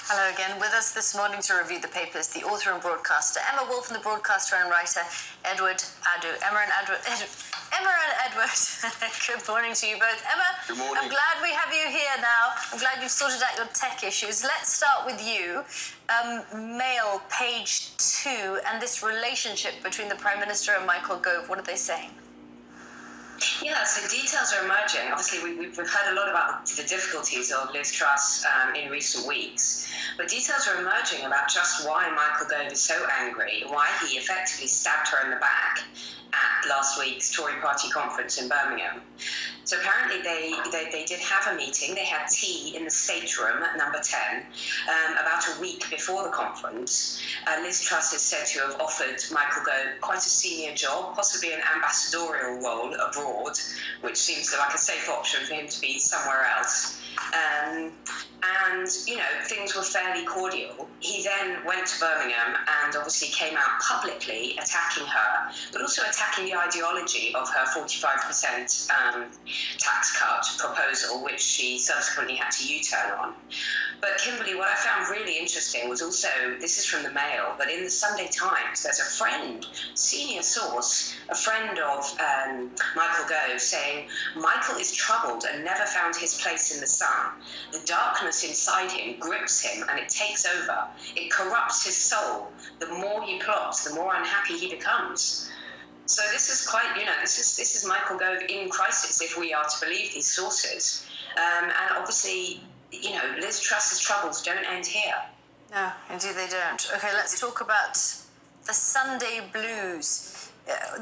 Hello again. With us this morning to review the papers, the author and broadcaster Emma Wolf and the broadcaster and writer Edward Adu. Emma and Edward. Good morning to you both. Emma, good morning. I'm glad we have you here now. I'm glad you've sorted out your tech issues. Let's start with you. Mail, page 2, and this relationship between the Prime Minister and Michael Gove. What are they saying? Yeah, so details are emerging. Obviously, we've heard a lot about the difficulties of Liz Truss in recent weeks, but details are emerging about just why Michael Gove is so angry, why he effectively stabbed her in the back at last week's Tory party conference in Birmingham. So apparently they did have a meeting. They had tea in the stateroom at number 10 about a week before the conference. Liz Truss is said to have offered Michael Gove quite a senior job, possibly an ambassadorial role abroad, which seems like a safe option for him to be somewhere else. And, you know, things were fairly cordial. He then went to Birmingham and obviously came out publicly attacking her, but also attacking the ideology of her 45% tax cut proposal, which she subsequently had to U-turn on. But Kimberly, what I found really interesting was also, this is from the Mail, but in the Sunday Times, there's a friend, senior source, a friend of Michael Gove, saying, Michael is troubled and never found his place in the sun. The darkness inside him grips him and it takes over. It corrupts his soul. The more he plots, the more unhappy he becomes. So this is quite, you know, this is Michael Gove in crisis, if we are to believe these sources. And obviously, you know, Liz Truss's troubles don't end here. No, indeed they don't. Okay, let's talk about the Sunday blues.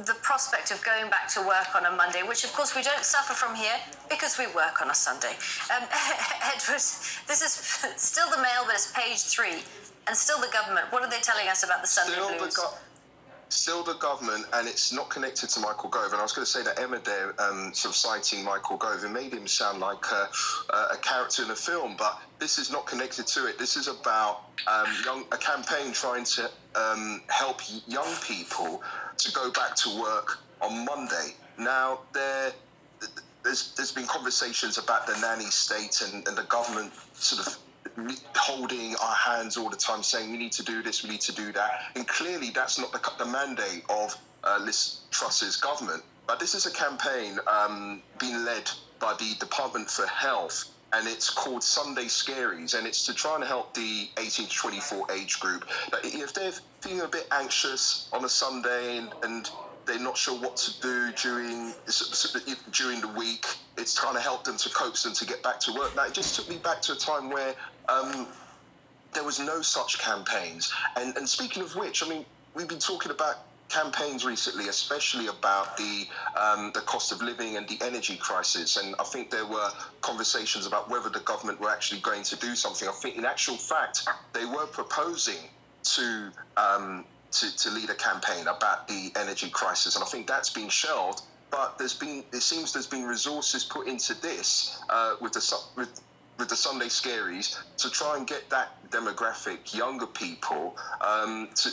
The prospect of going back to work on a Monday, which of course we don't suffer from here because we work on a Sunday. Edward, this is still the Mail, but it's page 3, and still the government. What are they telling us about the Sunday blues? Still the government, and it's not connected to Michael Gove. And I was going to say that Emma there, sort of citing Michael Gove, it made him sound like a character in a film, but this is not connected to it. This is about a campaign trying to help young people to go back to work on Monday. Now, there's been conversations about the nanny state and the government sort of holding our hands all the time, saying we need to do this, we need to do that. And clearly that's not the mandate of Liz Truss's government. But this is a campaign being led by the Department for Health, and it's called Sunday Scaries, and it's to try and help the 18 to 24 age group. If they're feeling a bit anxious on a Sunday and they're not sure what to do during the week, it's trying to help them to coax them to get back to work. Now, it just took me back to a time where there was no such campaigns. And speaking of which, I mean, we've been talking about campaigns recently, especially about the cost of living and the energy crisis. And I think there were conversations about whether the government were actually going to do something. I think in actual fact, they were proposing to lead a campaign about the energy crisis. And I think that's been shelved. But it seems there's been resources put into this with the Sunday Scaries to try and get that demographic, younger people, to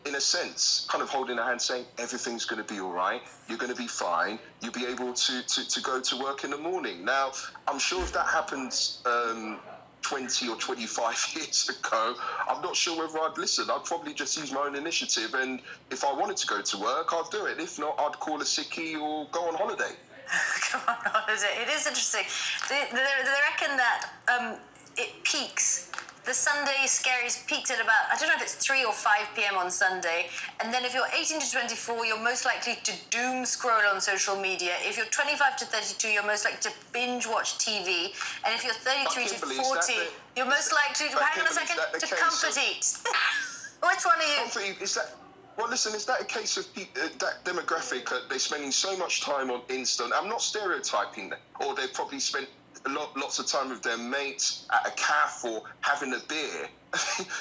in a sense, kind of holding a hand, saying everything's going to be all right, you're going to be fine, you'll be able to go to work in the morning. Now, I'm sure if that happens 20 or 25 years ago, I'm not sure whether I'd listen. I'd probably just use my own initiative, and if I wanted to go to work, I'd do it. If not, I'd call a sickie or go on holiday. Go on holiday. It is interesting. They reckon that it peaks. The Sunday Scaries peaked at about, I don't know if it's 3 or 5 p.m. on Sunday. And then if you're 18 to 24, you're most likely to doom scroll on social media. If you're 25 to 32, you're most likely to binge watch TV. And if you're 33 to 40, you're most likely to, hang on a second, to comfort eat. Which one are you? Comfort eat, is that... Well, listen, is that a case of that demographic, they're spending so much time on Insta? I'm not stereotyping them, or they've probably spent lots of time with their mates at a cafe or having a beer.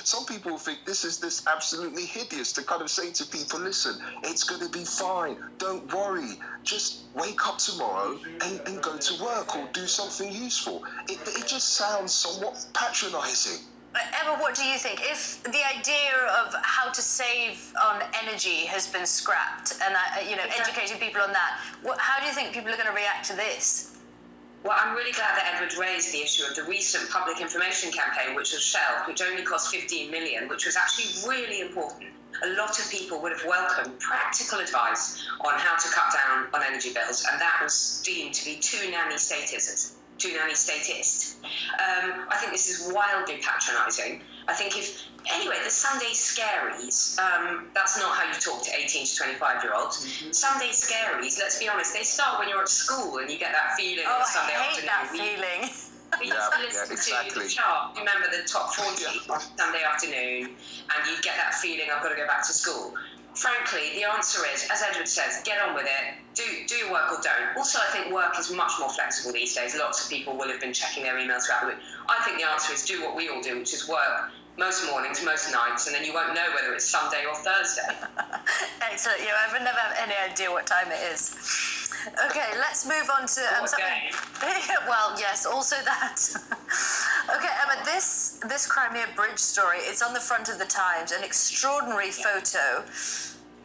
Some people think this is absolutely hideous to kind of say to people, listen, it's going to be fine, don't worry, just wake up tomorrow and go to work or do something useful. It just sounds somewhat patronising. Emma, what do you think? If the idea of how to save on energy has been scrapped and, educating people on that, how do you think people are going to react to this? Well, I'm really glad that Edward raised the issue of the recent public information campaign, which was shelved, which only cost 15 million, which was actually really important. A lot of people would have welcomed practical advice on how to cut down on energy bills, and that was deemed to be too nanny statist. I think this is wildly patronising. I think anyway, the Sunday scaries, that's not how you talk to 18 to 25-year-olds. Sunday scaries, let's be honest, they start when you're at school and you get that feeling on a Sunday afternoon. I hate that feeling. We used to listen to the chart. Remember the top 40 on Sunday afternoon, and you'd get that feeling, I've got to go back to school. Frankly, the answer is, as Edward says, get on with it. Do your work or don't. Also, I think work is much more flexible these days. Lots of people will have been checking their emails throughout the week. I think the answer is do what we all do, which is work most mornings, most nights, and then you won't know whether it's Sunday or Thursday. Excellent. Yeah, I would never have any idea what time it is. Okay, let's move on to something. Well, yes, also that. Okay, Emma, this Crimea Bridge story, it's on the front of the Times, an extraordinary photo.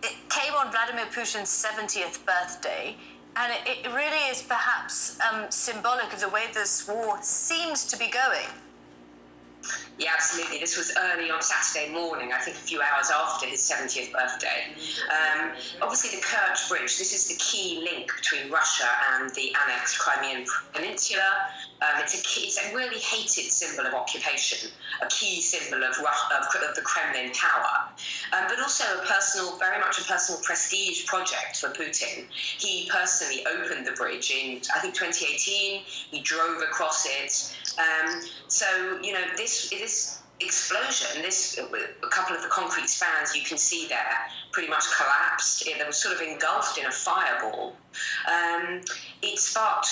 It came on Vladimir Putin's 70th birthday, and it really is perhaps symbolic of the way this war seems to be going. Yeah, absolutely. This was early on Saturday morning, I think a few hours after his 70th birthday. Obviously, the Kerch Bridge, this is the key link between Russia and the annexed Crimean Peninsula. It's a really hated symbol of occupation, a key symbol of the Kremlin power, but also very much a personal prestige project for Putin. He personally opened the bridge in, I think, 2018. He drove across it. So, you know, this explosion, a couple of the concrete spans you can see there pretty much collapsed. They were sort of engulfed in a fireball. It sparked,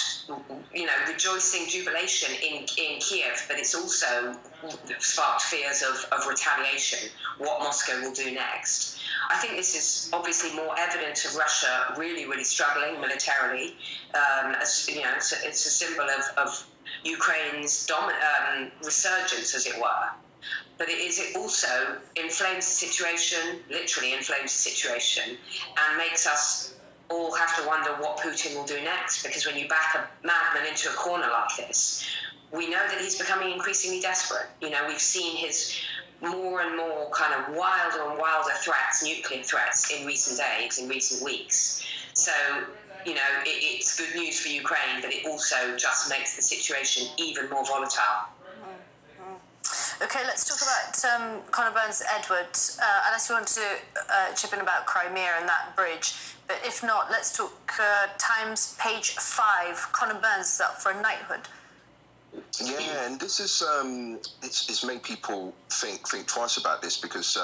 you know, rejoicing, jubilation in Kiev, but it's also sparked fears of retaliation, what Moscow will do next. I think this is obviously more evidence of Russia really, really struggling militarily. As you know, it's a symbol of Ukraine's resurgence, as it were. But it also inflames the situation, literally inflames the situation, and makes us all have to wonder what Putin will do next. Because when you back a madman into a corner like this, we know that he's becoming increasingly desperate. You know, we've seen his more and more kind of wilder and wilder threats, nuclear threats, in recent days, in recent weeks. So, you know, it's good news for Ukraine, but it also just makes the situation even more volatile. Okay, let's talk about Conor Burns, Edward, unless you want to chip in about Crimea and that bridge. But if not, let's talk Times, page 5. Conor Burns is up for a knighthood. Yeah, and this is it's made people think twice about this because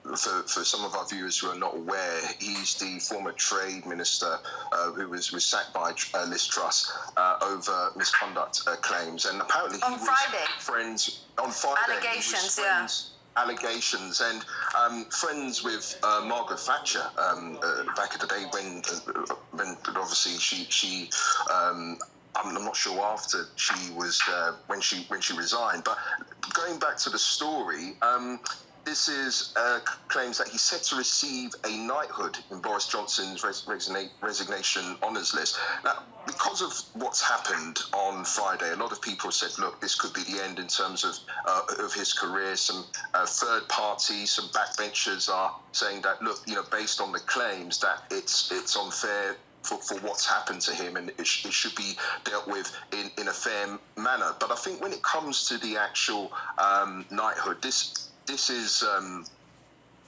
for some of our viewers who are not aware, he's the former trade minister who was sacked by Liz Truss over misconduct claims, and apparently he was friends on Friday. Allegations, allegations, and friends with Margaret Thatcher back in the day when obviously she I'm not sure after she was when she resigned. But going back to the story, this is claims that he's set to receive a knighthood in Boris Johnson's resignation honours list. Now, because of what's happened on Friday, a lot of people said, look, this could be the end in terms of his career. Some third parties, some backbenchers are saying that, look, you know, based on the claims, that it's unfair for what's happened to him, and it should be dealt with in a fair manner. But I think when it comes to the actual knighthood, this is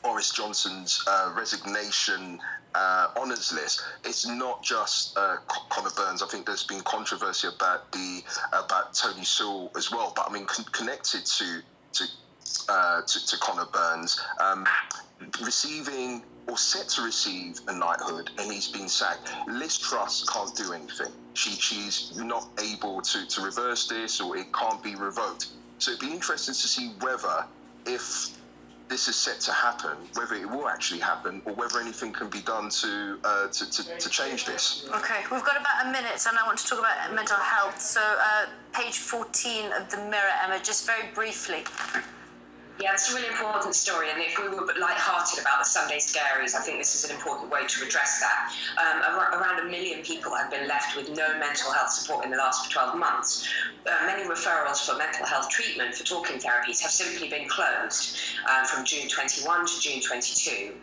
Boris Johnson's resignation honours list. It's not just Conor Burns. I think there's been controversy about Tony Sewell as well. But I mean, connected to Conor Burns, receiving or set to receive a knighthood, and he's been sacked. Liz Truss can't do anything. She's not able to reverse this, or it can't be revoked. So it'd be interesting to see whether, if this is set to happen, whether it will actually happen, or whether anything can be done to change this. Okay, we've got about a minute, and I want to talk about mental health. So, page 14 of the Mirror, Emma, just very briefly. Yeah, it's a really important story, and if we were light-hearted about the Sunday scaries, I think this is an important way to address that. Around 1 million people have been left with no mental health support in the last 12 months. Many referrals for mental health treatment for talking therapies have simply been closed from June 21 to June 22.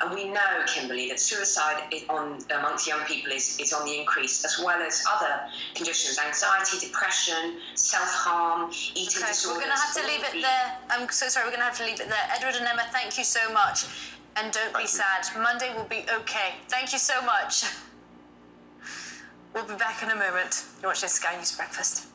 And we know, Kimberly, that suicide amongst young people is on the increase, as well as other conditions: anxiety, depression, self-harm, eating disorders. We're going to have to leave it there. I'm so sorry, we're going to have to leave it there. Edward and Emma, thank you so much. And don't be sad. Monday will be okay. Thank you so much. We'll be back in a moment. You're watching Sky News Breakfast.